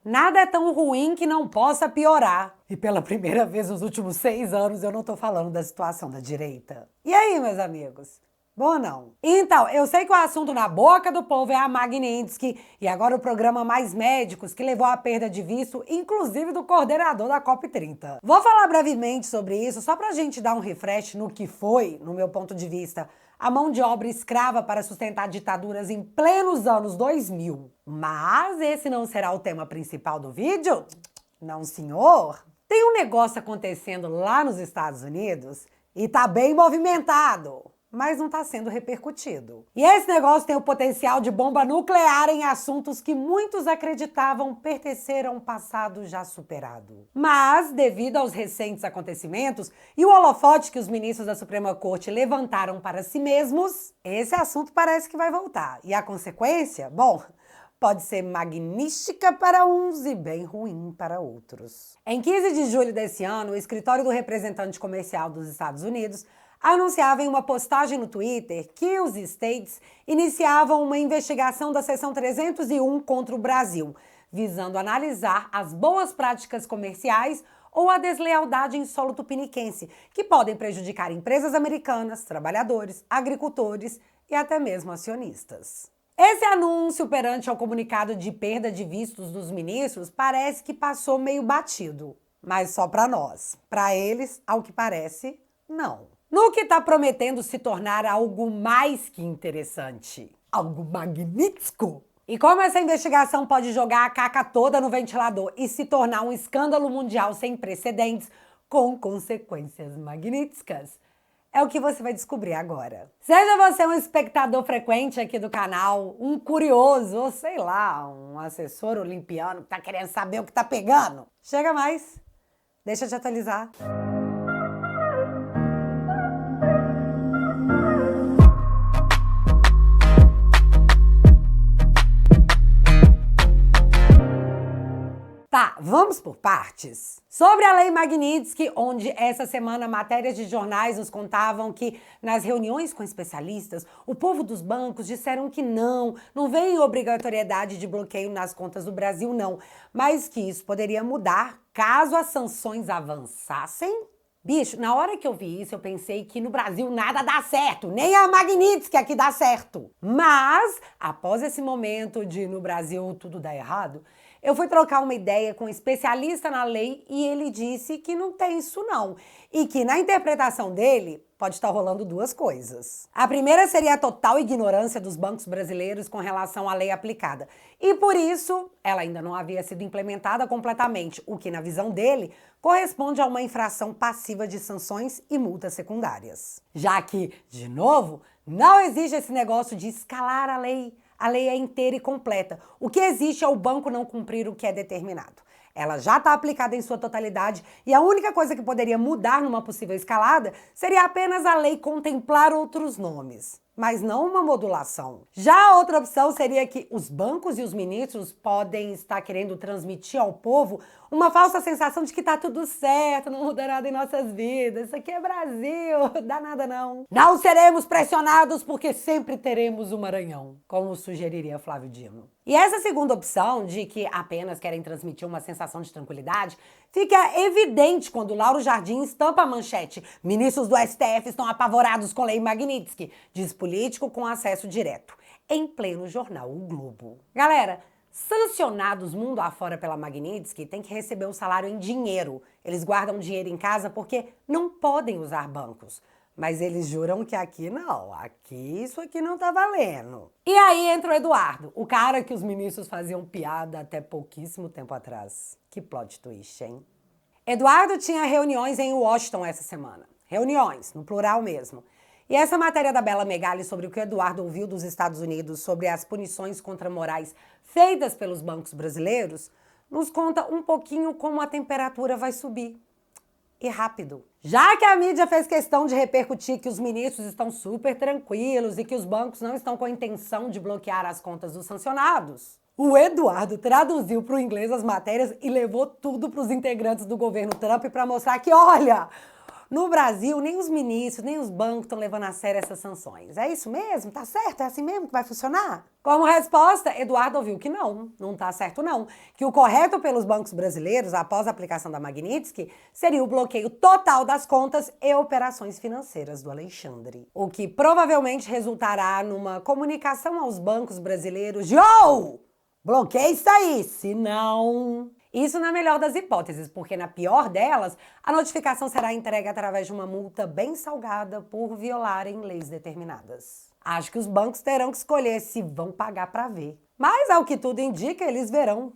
Nada é tão ruim que não possa piorar. E pela primeira vez nos últimos 6 anos eu não tô falando da situação da direita. E aí, meus amigos? Bom ou não? Então, eu sei que o assunto na boca do povo é a Magnitsky e agora o programa Mais Médicos, que levou à perda de visto, inclusive do coordenador da COP30. Vou falar brevemente sobre isso, só pra gente dar um refresh no que foi, no meu ponto de vista, a mão de obra escrava para sustentar ditaduras em plenos anos 2000. Mas esse não será o tema principal do vídeo? Não, senhor. Tem um negócio acontecendo lá nos Estados Unidos e tá bem movimentado, mas não está sendo repercutido. E esse negócio tem o potencial de bomba nuclear em assuntos que muitos acreditavam pertencer a um passado já superado. Mas, devido aos recentes acontecimentos e o holofote que os ministros da Suprema Corte levantaram para si mesmos, esse assunto parece que vai voltar. E a consequência? Bom, pode ser magnífica para uns e bem ruim para outros. Em 15 de julho desse ano, o escritório do representante comercial dos Estados Unidos anunciava em uma postagem no Twitter que os States iniciavam uma investigação da Seção 301 contra o Brasil, visando analisar as boas práticas comerciais ou a deslealdade em solo tupiniquense, que podem prejudicar empresas americanas, trabalhadores, agricultores e até mesmo acionistas. Esse anúncio perante ao comunicado de perda de vistos dos ministros parece que passou meio batido, mas só para nós. Para eles, ao que parece, não. No que está prometendo se tornar algo mais que interessante. Algo magnífico. E como essa investigação pode jogar a caca toda no ventilador e se tornar um escândalo mundial sem precedentes, com consequências magníficas, é o que você vai descobrir agora. Seja você um espectador frequente aqui do canal, um curioso, ou sei lá, um assessor olimpiano que tá querendo saber o que tá pegando, chega mais, deixa eu te atualizar. Tá, vamos por partes. Sobre a Lei Magnitsky, onde essa semana matérias de jornais nos contavam que, nas reuniões com especialistas, o povo dos bancos disseram que não vem obrigatoriedade de bloqueio nas contas do Brasil, não, mas que isso poderia mudar caso as sanções avançassem. Bicho, na hora que eu vi isso, eu pensei que no Brasil nada dá certo, nem a Magnitsky aqui dá certo. Mas, após esse momento de no Brasil tudo dá errado, eu fui trocar uma ideia com um especialista na lei e ele disse que não tem isso não. E que na interpretação dele, pode estar rolando duas coisas. A primeira seria a total ignorância dos bancos brasileiros com relação à lei aplicada. E por isso, ela ainda não havia sido implementada completamente, o que na visão dele corresponde a uma infração passiva de sanções e multas secundárias. Já que, de novo, não existe esse negócio de escalar a lei. A lei é inteira e completa. O que existe é o banco não cumprir o que é determinado. Ela já está aplicada em sua totalidade e a única coisa que poderia mudar numa possível escalada seria apenas a lei contemplar outros nomes, mas não uma modulação. Já a outra opção seria que os bancos e os ministros podem estar querendo transmitir ao povo uma falsa sensação de que tá tudo certo, não muda nada em nossas vidas, isso aqui é Brasil, dá nada não. Não seremos pressionados porque sempre teremos um Maranhão, como sugeriria Flávio Dino. E essa segunda opção, de que apenas querem transmitir uma sensação de tranquilidade, fica evidente quando Lauro Jardim estampa a manchete: ministros do STF estão apavorados com Lei Magnitsky, diz político com acesso direto, em pleno jornal O Globo. Galera, sancionados mundo afora pela Magnitsky têm que receber um salário em dinheiro. Eles guardam dinheiro em casa porque não podem usar bancos. Mas eles juram que aqui não, aqui isso aqui não tá valendo. E aí entra o Eduardo, o cara que os ministros faziam piada até pouquíssimo tempo atrás. Que plot twist, hein? Eduardo tinha reuniões em Washington essa semana. Reuniões, no plural mesmo. E essa matéria da Bela Megali sobre o que o Eduardo ouviu dos Estados Unidos sobre as punições contra morais feitas pelos bancos brasileiros nos conta um pouquinho como a temperatura vai subir. E rápido. Já que a mídia fez questão de repercutir que os ministros estão super tranquilos e que os bancos não estão com a intenção de bloquear as contas dos sancionados, o Eduardo traduziu para o inglês as matérias e levou tudo para os integrantes do governo Trump para mostrar que, olha, No Brasil, nem os ministros, nem os bancos estão levando a sério essas sanções. É isso mesmo? Tá certo? É assim mesmo que vai funcionar? Como resposta, Eduardo ouviu que não tá certo não. Que o correto pelos bancos brasileiros, após a aplicação da Magnitsky, seria o bloqueio total das contas e operações financeiras do Alexandre. O que provavelmente resultará numa comunicação aos bancos brasileiros de bloqueia isso aí, se não... Isso na melhor das hipóteses, porque na pior delas, a notificação será entregue através de uma multa bem salgada por violarem leis determinadas. Acho que os bancos terão que escolher se vão pagar para ver. Mas, ao que tudo indica, eles verão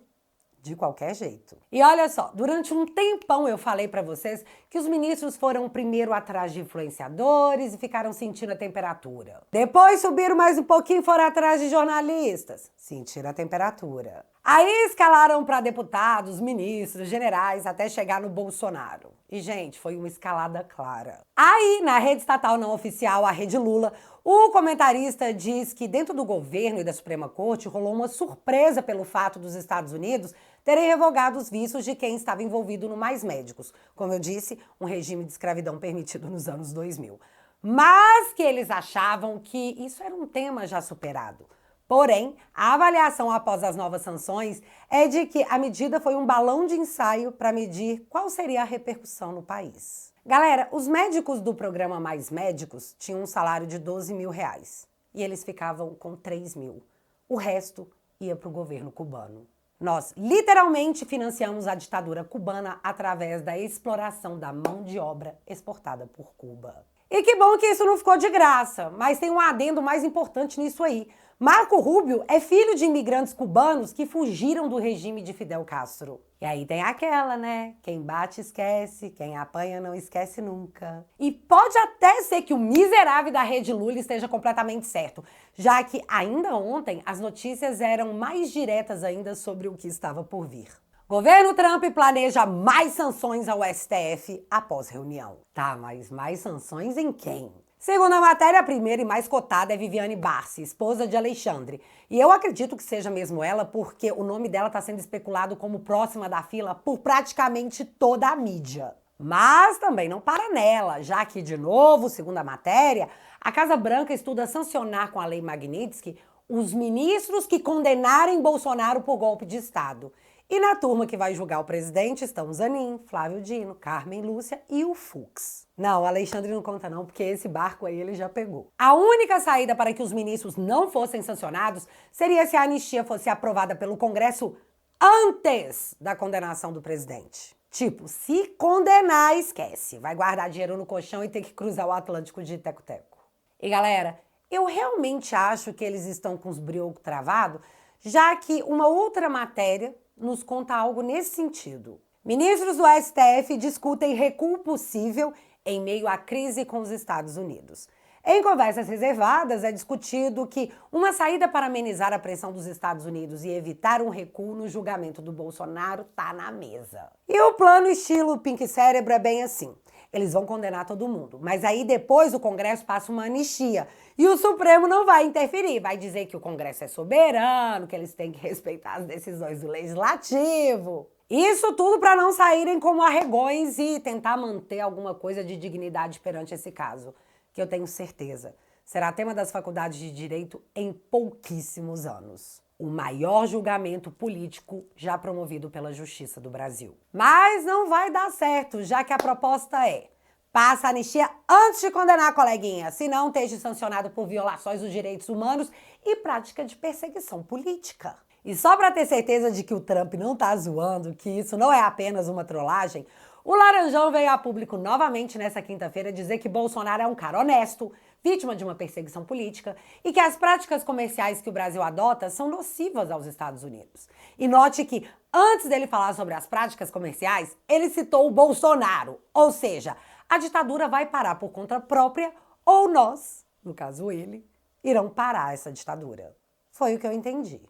de qualquer jeito. E olha só, durante um tempão eu falei para vocês que os ministros foram primeiro atrás de influenciadores e ficaram sentindo a temperatura. Depois subiram mais um pouquinho e foram atrás de jornalistas, sentiram a temperatura. Aí escalaram para deputados, ministros, generais, até chegar no Bolsonaro. E, gente, foi uma escalada clara. Aí, na rede estatal não oficial, a Rede Lula, o comentarista diz que dentro do governo e da Suprema Corte rolou uma surpresa pelo fato dos Estados Unidos terem revogado os vistos de quem estava envolvido no Mais Médicos. Como eu disse, um regime de escravidão permitido nos anos 2000. Mas que eles achavam que isso era um tema já superado. Porém, a avaliação após as novas sanções é de que a medida foi um balão de ensaio para medir qual seria a repercussão no país. Galera, os médicos do programa Mais Médicos tinham um salário de R$12.000 e eles ficavam com 3.000. O resto ia para o governo cubano. Nós literalmente financiamos a ditadura cubana através da exploração da mão de obra exportada por Cuba. E que bom que isso não ficou de graça, mas tem um adendo mais importante nisso aí. Marco Rubio é filho de imigrantes cubanos que fugiram do regime de Fidel Castro. E aí tem aquela, né? Quem bate esquece, quem apanha não esquece nunca. E pode até ser que o miserável da Rede Lula esteja completamente certo, já que ainda ontem as notícias eram mais diretas ainda sobre o que estava por vir. Governo Trump planeja mais sanções ao STF após reunião. Tá, mas mais sanções em quem? Segundo a matéria, a primeira e mais cotada é Viviane Barsi, esposa de Alexandre. E eu acredito que seja mesmo ela, porque o nome dela está sendo especulado como próxima da fila por praticamente toda a mídia. Mas também não para nela, já que, de novo, segundo a matéria, a Casa Branca estuda sancionar com a Lei Magnitsky os ministros que condenarem Bolsonaro por golpe de Estado. E na turma que vai julgar o presidente estão Zanin, Flávio Dino, Carmen Lúcia e o Fux. Não, o Alexandre não conta não, porque esse barco aí ele já pegou. A única saída para que os ministros não fossem sancionados seria se a anistia fosse aprovada pelo Congresso antes da condenação do presidente. Tipo, se condenar, esquece. Vai guardar dinheiro no colchão e ter que cruzar o Atlântico de teco-teco. E galera, eu realmente acho que eles estão com os briocos travados, já que uma outra matéria nos conta algo nesse sentido. Ministros do STF discutem recuo possível em meio à crise com os Estados Unidos. Em conversas reservadas, é discutido que uma saída para amenizar a pressão dos Estados Unidos e evitar um recuo no julgamento do Bolsonaro está na mesa. E o plano estilo Pink Cérebro é bem assim. Eles vão condenar todo mundo, mas aí depois o Congresso passa uma anistia e o Supremo não vai interferir, vai dizer que o Congresso é soberano, que eles têm que respeitar as decisões do Legislativo. Isso tudo para não saírem como arregões e tentar manter alguma coisa de dignidade perante esse caso, que eu tenho certeza será tema das faculdades de Direito em pouquíssimos anos. O maior julgamento político já promovido pela Justiça do Brasil. Mas não vai dar certo, já que a proposta é: passa a anistia antes de condenar a coleguinha, senão esteja sancionado por violações dos direitos humanos e prática de perseguição política. E só para ter certeza de que o Trump não tá zoando, que isso não é apenas uma trollagem, o Laranjão veio a público novamente nessa quinta-feira dizer que Bolsonaro é um cara honesto, vítima de uma perseguição política, e que as práticas comerciais que o Brasil adota são nocivas aos Estados Unidos. E note que, antes dele falar sobre as práticas comerciais, ele citou o Bolsonaro, ou seja, a ditadura vai parar por conta própria, ou nós, no caso ele, irão parar essa ditadura. Foi o que eu entendi.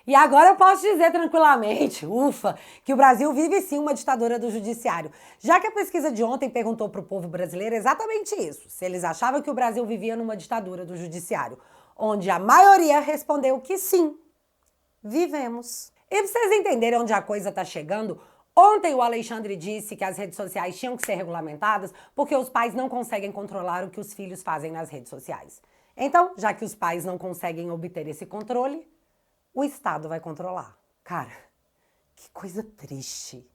E agora eu posso dizer tranquilamente, ufa, que o Brasil vive sim uma ditadura do judiciário, já que a pesquisa de ontem perguntou para o povo brasileiro exatamente isso, se eles achavam que o Brasil vivia numa ditadura do judiciário, onde a maioria respondeu que sim, vivemos. E pra vocês entenderem onde a coisa tá chegando, Ontem o Alexandre disse que as redes sociais tinham que ser regulamentadas porque os pais não conseguem controlar o que os filhos fazem nas redes sociais. Então, já que os pais não conseguem obter esse controle, o Estado vai controlar. Cara, que coisa triste.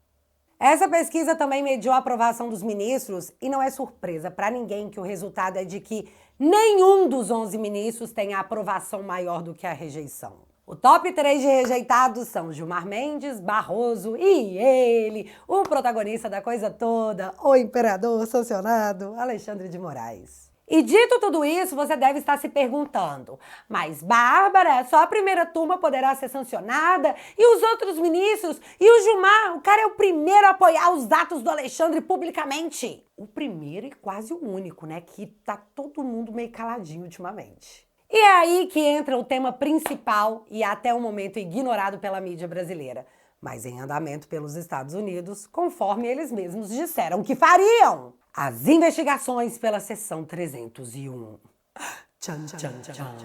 Essa pesquisa também mediu a aprovação dos ministros e não é surpresa para ninguém que o resultado é de que nenhum dos 11 ministros tem a aprovação maior do que a rejeição. O top 3 de rejeitados são Gilmar Mendes, Barroso e ele, o protagonista da coisa toda, o imperador sancionado, Alexandre de Moraes. E dito tudo isso, você deve estar se perguntando, mas Bárbara, só a primeira turma poderá ser sancionada? E os outros ministros? E o Gilmar? O cara é o primeiro a apoiar os atos do Alexandre publicamente. O primeiro e quase o único, né? Que tá todo mundo meio caladinho ultimamente. E é aí que entra o tema principal e até o momento ignorado pela mídia brasileira, mas em andamento pelos Estados Unidos, conforme eles mesmos disseram que fariam. As investigações pela Seção 301. Tchan, tchan, tchan.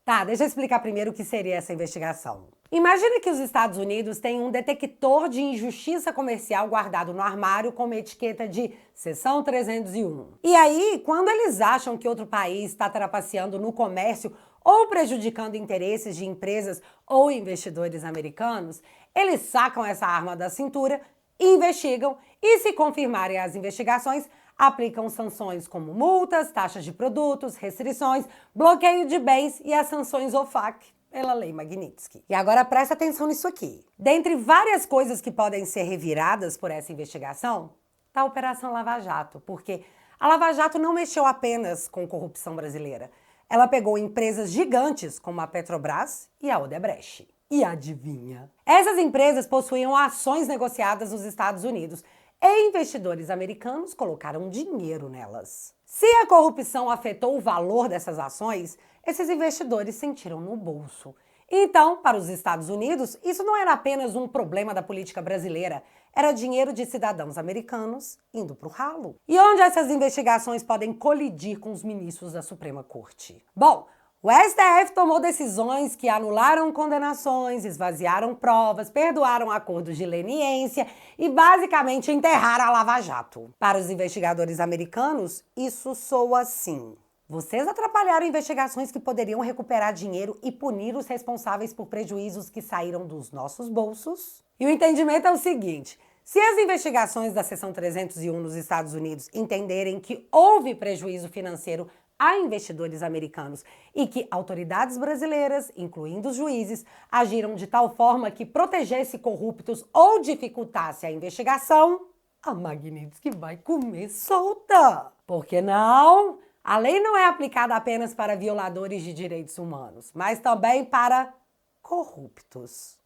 Tá, deixa eu explicar primeiro o que seria essa investigação. Imagina que os Estados Unidos têm um detector de injustiça comercial guardado no armário com uma etiqueta de Seção 301. E aí, quando eles acham que outro país está trapaceando no comércio ou prejudicando interesses de empresas ou investidores americanos, eles sacam essa arma da cintura, investigam e, se confirmarem as investigações, aplicam sanções como multas, taxas de produtos, restrições, bloqueio de bens e as sanções OFAC pela Lei Magnitsky. E agora presta atenção nisso aqui. Dentre várias coisas que podem ser reviradas por essa investigação, está a Operação Lava Jato, porque a Lava Jato não mexeu apenas com corrupção brasileira. Ela pegou empresas gigantes como a Petrobras e a Odebrecht. E adivinha? Essas empresas possuíam ações negociadas nos Estados Unidos e investidores americanos colocaram dinheiro nelas. Se a corrupção afetou o valor dessas ações, esses investidores sentiram no bolso. Então, para os Estados Unidos, isso não era apenas um problema da política brasileira, era dinheiro de cidadãos americanos indo para o ralo. E onde essas investigações podem colidir com os ministros da Suprema Corte? Bom, o STF tomou decisões que anularam condenações, esvaziaram provas, perdoaram acordos de leniência e basicamente enterraram a Lava Jato. Para os investigadores americanos, isso soa assim: vocês atrapalharam investigações que poderiam recuperar dinheiro e punir os responsáveis por prejuízos que saíram dos nossos bolsos? E o entendimento é o seguinte: se as investigações da Seção 301 nos Estados Unidos entenderem que houve prejuízo financeiro a investidores americanos e que autoridades brasileiras, incluindo os juízes, agiram de tal forma que protegesse corruptos ou dificultasse a investigação, a Magnitsky vai comer solta. Por que não? A lei não é aplicada apenas para violadores de direitos humanos, mas também para corruptos.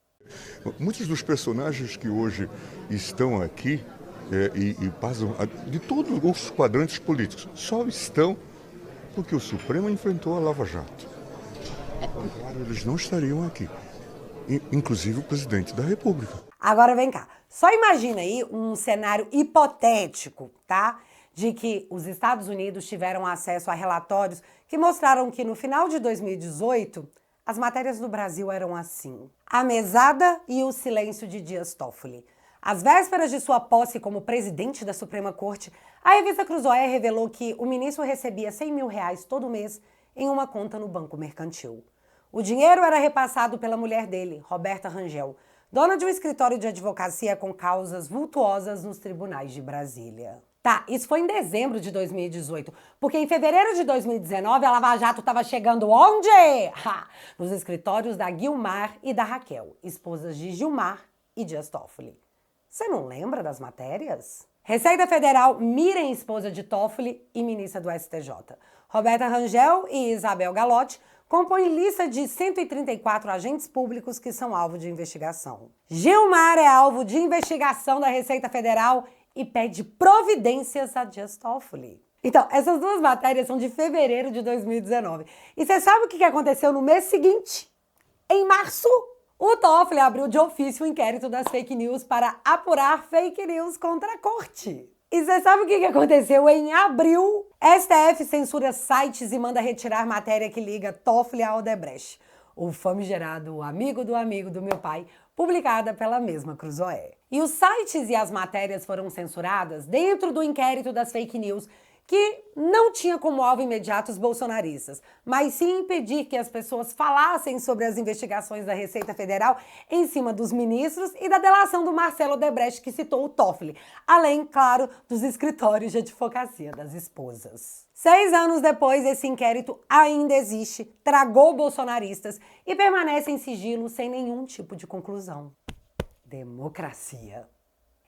Muitos dos personagens que hoje estão aqui e passam de todos os quadrantes políticos só estão porque o Supremo enfrentou a Lava Jato. Claro, eles não estariam aqui, inclusive o presidente da República. Agora vem cá, só imagina aí um cenário hipotético, tá? De que os Estados Unidos tiveram acesso a relatórios que mostraram que no final de 2018, as matérias do Brasil eram assim: a mesada e o silêncio de Dias Toffoli. Às vésperas de sua posse como presidente da Suprema Corte, a revista Cruzoé revelou que o ministro recebia R$100 mil todo mês em uma conta no Banco Mercantil. O dinheiro era repassado pela mulher dele, Roberta Rangel, dona de um escritório de advocacia com causas vultuosas nos tribunais de Brasília. Tá, isso foi em dezembro de 2018, porque em fevereiro de 2019 a Lava Jato estava chegando onde? Nos escritórios da Guilmar e da Raquel, esposas de Gilmar e Dias Toffoli. Você não lembra das matérias? Receita Federal mira em esposa de Toffoli e ministra do STJ. Roberta Rangel e Isabel Galotti compõem lista de 134 agentes públicos que são alvo de investigação. Gilmar é alvo de investigação da Receita Federal e pede providências a Dias Toffoli. Então, essas duas matérias são de fevereiro de 2019. E você sabe o que aconteceu no mês seguinte? Em março, o Toffoli abriu de ofício o inquérito das fake news para apurar fake news contra a corte. E você sabe o que aconteceu em abril? STF censura sites e manda retirar matéria que liga Toffoli a Odebrecht. O famigerado amigo do meu pai publicada pela mesma Cruzoé. E os sites e as matérias foram censuradas dentro do inquérito das fake news, que não tinha como alvo imediato os bolsonaristas, mas sim impedir que as pessoas falassem sobre as investigações da Receita Federal em cima dos ministros e da delação do Marcelo Odebrecht, que citou o Toffoli, além, claro, dos escritórios de advocacia das esposas. 6 anos depois, esse inquérito ainda existe, tragou bolsonaristas e permanece em sigilo sem nenhum tipo de conclusão. Democracia.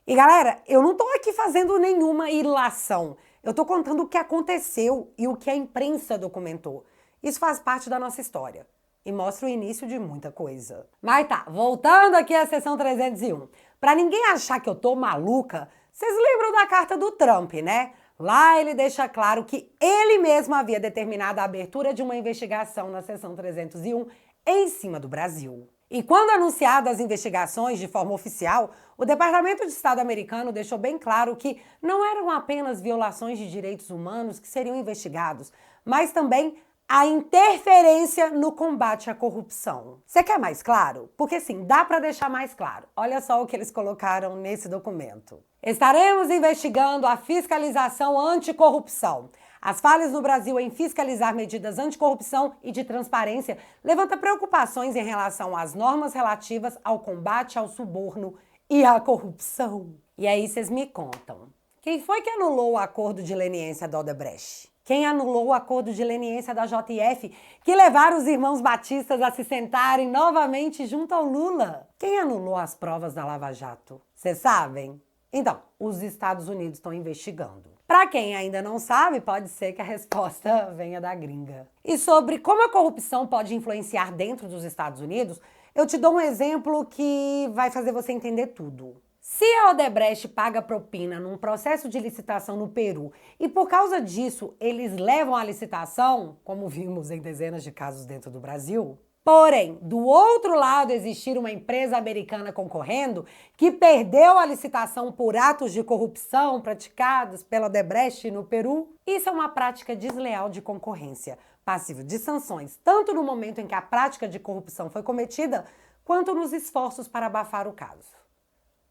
E galera, eu não tô aqui fazendo nenhuma ilação. Eu tô contando o que aconteceu e o que a imprensa documentou. Isso faz parte da nossa história e mostra o início de muita coisa. Mas tá, voltando aqui à sessão 301. Pra ninguém achar que eu tô maluca, vocês lembram da carta do Trump, né? Lá ele deixa claro que ele mesmo havia determinado a abertura de uma investigação na sessão 301 em cima do Brasil. E quando anunciadas as investigações de forma oficial, o Departamento de Estado americano deixou bem claro que não eram apenas violações de direitos humanos que seriam investigados, mas também a interferência no combate à corrupção. Você quer mais claro? Porque sim, dá para deixar mais claro. Olha só o que eles colocaram nesse documento. Estaremos investigando a fiscalização anticorrupção. As falhas no Brasil em fiscalizar medidas anticorrupção e de transparência levanta preocupações em relação às normas relativas ao combate ao suborno e à corrupção. E aí vocês me contam, quem foi que anulou o acordo de leniência da Odebrecht? Quem anulou o acordo de leniência da JF, que levaram os irmãos batistas a se sentarem novamente junto ao Lula? Quem anulou as provas da Lava Jato? Vocês sabem? Então, os Estados Unidos estão investigando. Para quem ainda não sabe, pode ser que a resposta venha da gringa. E sobre como a corrupção pode influenciar dentro dos Estados Unidos, eu te dou um exemplo que vai fazer você entender tudo. Se a Odebrecht paga propina num processo de licitação no Peru e por causa disso eles levam a licitação, como vimos em dezenas de casos dentro do Brasil, porém, do outro lado existir uma empresa americana concorrendo que perdeu a licitação por atos de corrupção praticados pela Odebrecht no Peru, isso é uma prática desleal de concorrência, passível de sanções, tanto no momento em que a prática de corrupção foi cometida, quanto nos esforços para abafar o caso,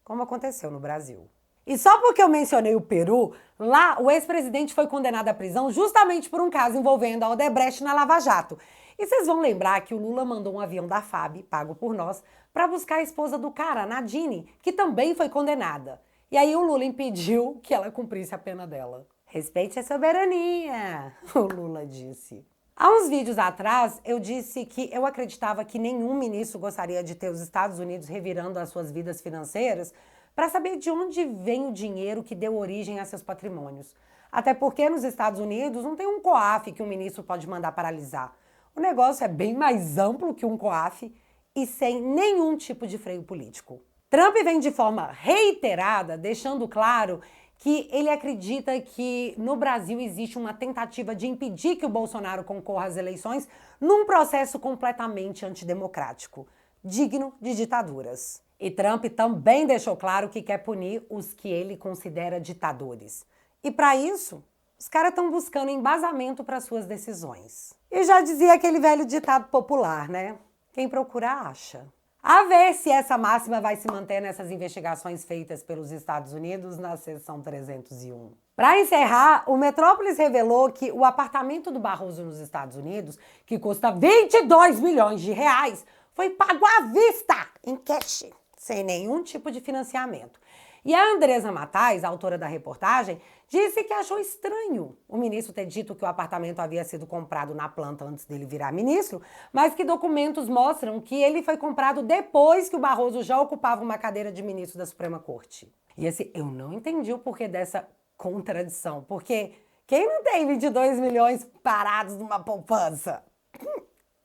como aconteceu no Brasil. E só porque eu mencionei o Peru, lá o ex-presidente foi condenado à prisão justamente por um caso envolvendo a Odebrecht na Lava Jato. E vocês vão lembrar que o Lula mandou um avião da FAB, pago por nós, para buscar a esposa do cara, a Nadine, que também foi condenada. E aí o Lula impediu que ela cumprisse a pena dela. Respeite a soberania, o Lula disse. Há uns vídeos atrás, eu disse que eu acreditava que nenhum ministro gostaria de ter os Estados Unidos revirando as suas vidas financeiras para saber de onde vem o dinheiro que deu origem a seus patrimônios. Até porque nos Estados Unidos não tem um COAF que um ministro pode mandar paralisar. O negócio é bem mais amplo que um COAF e sem nenhum tipo de freio político. Trump vem de forma reiterada deixando claro que ele acredita que no Brasil existe uma tentativa de impedir que o Bolsonaro concorra às eleições num processo completamente antidemocrático, digno de ditaduras. E Trump também deixou claro que quer punir os que ele considera ditadores. E para isso, os caras estão buscando embasamento para suas decisões. E já dizia aquele velho ditado popular, né? Quem procura, acha. A ver se essa máxima vai se manter nessas investigações feitas pelos Estados Unidos na sessão 301. Para encerrar, o Metrópolis revelou que o apartamento do Barroso nos Estados Unidos, que custa 22 milhões de reais, foi pago à vista, em cash, sem nenhum tipo de financiamento. E a Andresa Matais, autora da reportagem, disse que achou estranho o ministro ter dito que o apartamento havia sido comprado na planta antes dele virar ministro, mas que documentos mostram que ele foi comprado depois que o Barroso já ocupava uma cadeira de ministro da Suprema Corte. E assim, eu não entendi o porquê dessa contradição, porque quem não tem 22 milhões parados numa poupança?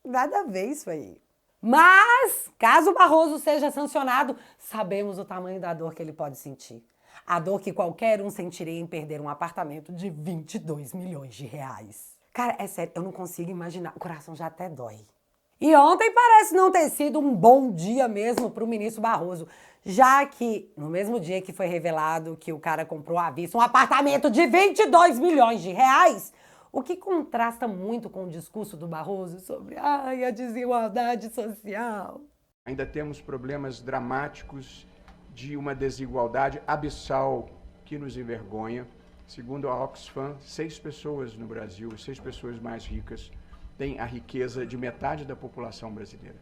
Nada a ver isso aí. Mas, caso o Barroso seja sancionado, sabemos o tamanho da dor que ele pode sentir. A dor que qualquer um sentiria em perder um apartamento de 22 milhões de reais. Cara, é sério, eu não consigo imaginar. O coração já até dói. E ontem parece não ter sido um bom dia mesmo para o ministro Barroso, já que no mesmo dia que foi revelado que o cara comprou à vista um apartamento de 22 milhões de reais, o que contrasta muito com o discurso do Barroso sobre a desigualdade social. Ainda temos problemas dramáticos de uma desigualdade abissal que nos envergonha. Segundo a Oxfam, 6 pessoas no Brasil, as 6 pessoas mais ricas, têm a riqueza de metade da população brasileira.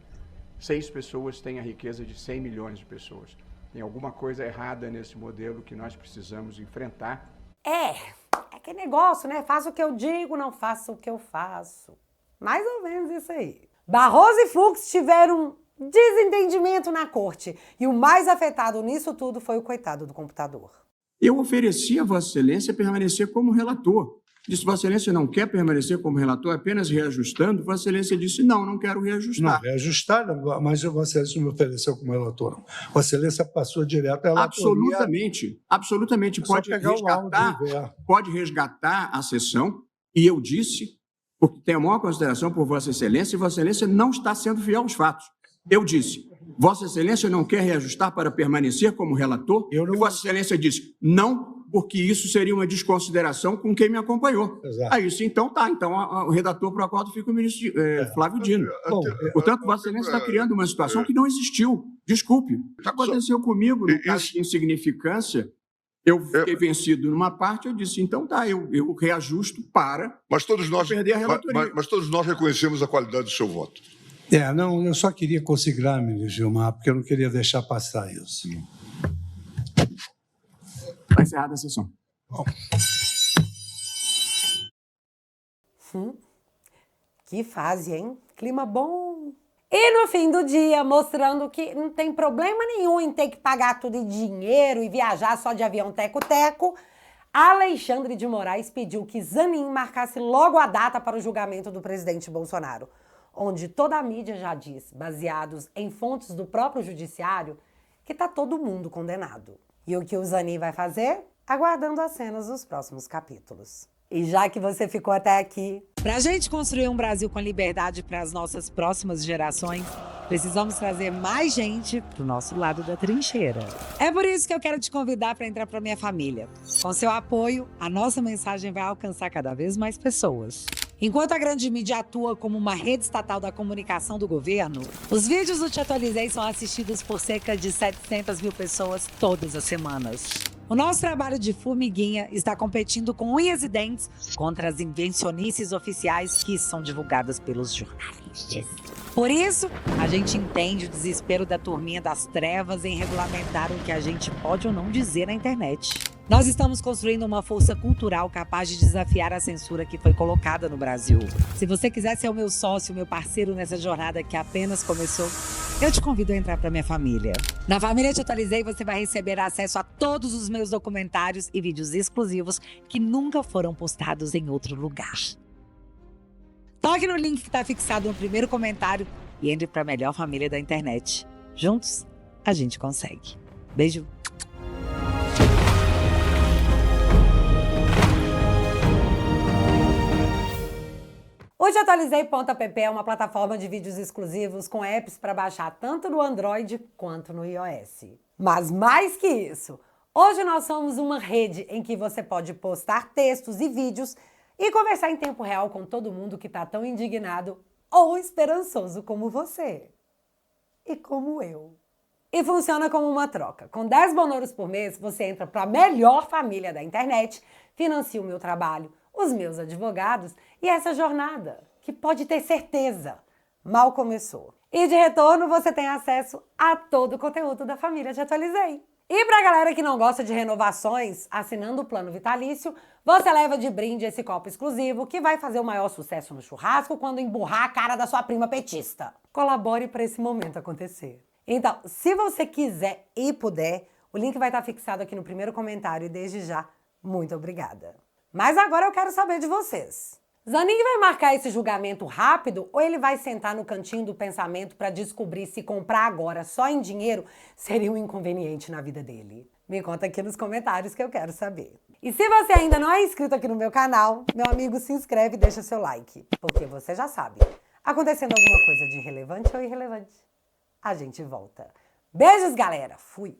6 pessoas têm a riqueza de 100 milhões de pessoas. Tem alguma coisa errada nesse modelo que nós precisamos enfrentar. É que negócio, né? Faça o que eu digo, não faça o que eu faço. Mais ou menos isso aí. Barroso e Fux tiveram um desentendimento na corte. E o mais afetado nisso tudo foi o coitado do computador. Eu ofereci a Vossa Excelência permanecer como relator. Disse, Vossa Excelência não quer permanecer como relator, apenas reajustando. Vossa Excelência disse, não quero reajustar. Não, reajustar, mas Vossa Excelência não me ofereceu como relator. Vossa Excelência passou direto à relatoria. Absolutamente. Pode resgatar a sessão, e eu disse, porque tenho a maior consideração por Vossa Excelência, e Vossa Excelência não está sendo fiel aos fatos. Eu disse, Vossa Excelência não quer reajustar para permanecer como relator? E Vossa Excelência disse, não, porque isso seria uma desconsideração com quem me acompanhou. Exato. Aí disse, então tá, então o redator para o acordo fica o ministro Flávio Dino. Portanto, Vossa Excelência está criando uma situação que não existiu. Desculpe, já aconteceu comigo, no caso de insignificância. Eu fiquei vencido numa parte, eu disse, então tá, eu reajusto para perder a relatoria. Mas todos nós reconhecemos a qualidade do seu voto. Não, eu só queria consignar, ministro Gilmar, porque eu não queria deixar passar isso. Está encerrada a sessão. Bom. Que fase, hein? Clima bom. E no fim do dia, mostrando que não tem problema nenhum em ter que pagar tudo em dinheiro e viajar só de avião teco-teco, Alexandre de Moraes pediu que Zanin marcasse logo a data para o julgamento do presidente Bolsonaro, onde toda a mídia já diz, baseados em fontes do próprio judiciário, que tá todo mundo condenado. E o que o Zanin vai fazer? Aguardando as cenas dos próximos capítulos. E já que você ficou até aqui... Pra gente construir um Brasil com liberdade para as nossas próximas gerações, precisamos trazer mais gente pro nosso lado da trincheira. É por isso que eu quero te convidar para entrar pra minha família. Com seu apoio, a nossa mensagem vai alcançar cada vez mais pessoas. Enquanto a grande mídia atua como uma rede estatal da comunicação do governo, os vídeos do Te Atualizei são assistidos por cerca de 700 mil pessoas todas as semanas. O nosso trabalho de formiguinha está competindo com unhas e dentes contra as invencionices oficiais que são divulgadas pelos jornalistas. Por isso, a gente entende o desespero da turminha das trevas em regulamentar o que a gente pode ou não dizer na internet. Nós estamos construindo uma força cultural capaz de desafiar a censura que foi colocada no Brasil. Se você quiser ser o meu sócio, meu parceiro nessa jornada que apenas começou, eu te convido a entrar para minha família. Na Família Te Atualizei, você vai receber acesso a todos os meus documentários e vídeos exclusivos que nunca foram postados em outro lugar. Toque no link que está fixado no primeiro comentário e entre para a melhor família da internet. Juntos, a gente consegue. Beijo! O Te Atualizei.app é uma plataforma de vídeos exclusivos com apps para baixar tanto no Android quanto no iOS. Mas mais que isso, hoje nós somos uma rede em que você pode postar textos e vídeos e conversar em tempo real com todo mundo que está tão indignado ou esperançoso como você. E como eu. E funciona como uma troca. Com 10 bonoros por mês, você entra para a melhor família da internet, financia o meu trabalho, os meus advogados e essa jornada, que pode ter certeza, mal começou. E de retorno, você tem acesso a todo o conteúdo da família Te Atualizei. E pra galera que não gosta de renovações, assinando o plano vitalício, você leva de brinde esse copo exclusivo que vai fazer o maior sucesso no churrasco quando emburrar a cara da sua prima petista. Colabore para esse momento acontecer. Então, se você quiser e puder, o link vai estar fixado aqui no primeiro comentário e desde já, muito obrigada. Mas agora eu quero saber de vocês. Zanin vai marcar esse julgamento rápido ou ele vai sentar no cantinho do pensamento para descobrir se comprar agora só em dinheiro seria um inconveniente na vida dele? Me conta aqui nos comentários que eu quero saber. E se você ainda não é inscrito aqui no meu canal, meu amigo, se inscreve e deixa seu like. Porque você já sabe, acontecendo alguma coisa de relevante ou irrelevante, a gente volta. Beijos, galera! Fui!